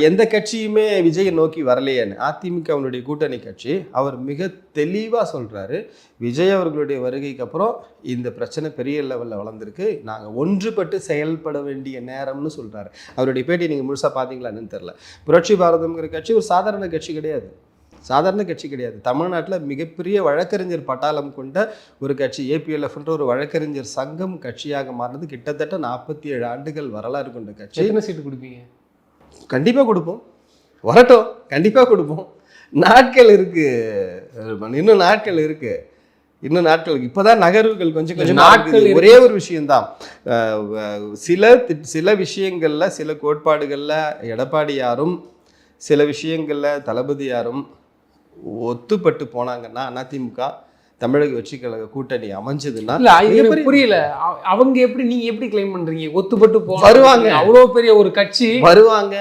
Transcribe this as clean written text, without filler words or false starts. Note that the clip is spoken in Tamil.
எந்த கட்சியுமே விஜயை நோக்கி வரலையேன்னு. அதிமுகவினுடைய கூட்டணி கட்சி அவர் மிக தெளிவாக சொல்கிறாரு, விஜய் அவர்களுடைய வருகைக்கு அப்புறம் இந்த பிரச்சனை பெரிய லெவலில் வளர்ந்துருக்கு, நாங்கள் ஒன்றுபட்டு செயல்பட வேண்டிய நேரம்னு சொல்கிறாரு. அவருடைய பேட்டி நீங்கள் முழுசாக பார்த்தீங்களான்னு தெரில. புரட்சி பாரதம்ங்கிற கட்சி ஒரு சாதாரண கட்சி கிடையாது, சாதாரண கட்சி கிடையாது. தமிழ்நாட்டில் மிகப்பெரிய வழக்கறிஞர் பட்டாளம் கொண்ட ஒரு கட்சி. ஏபிஎல்எஃப்ன்ற ஒரு வழக்கறிஞர் சங்கம் கட்சியாக மாறினது கிட்டத்தட்ட 47 ஆண்டுகள் வரலாறு கொண்ட கட்சி. எத்தனை சீட்டு கொடுப்பீங்க? கண்டிப்பாக கொடுப்போம், வரட்டும், கண்டிப்பாக கொடுப்போம். நாட்கள் இருக்குது, இன்னும் நாட்கள் இருக்குது, இன்னும் நாட்களுக்கு இப்போதான் நகர்வுகள் கொஞ்சம் கொஞ்சம் நாட்கள். ஒரே ஒரு விஷயம்தான், சில விஷயங்களில் சில கோட்பாடுகளில் எடப்பாடியாரும் சில விஷயங்களில் தளபதியாரும் ஒத்துப்பட்டு போனாங்கன்னா அதிமுக தமிழக வெற்றி கழக கூட்டணி அமைஞ்சதுன்னா புரியல. அவங்க எப்படி, நீங்க எப்படி கிளைம் பண்றீங்க ஒத்துப்பட்டு வருவாங்க? அவ்வளவு பெரிய ஒரு கட்சி வருவாங்க.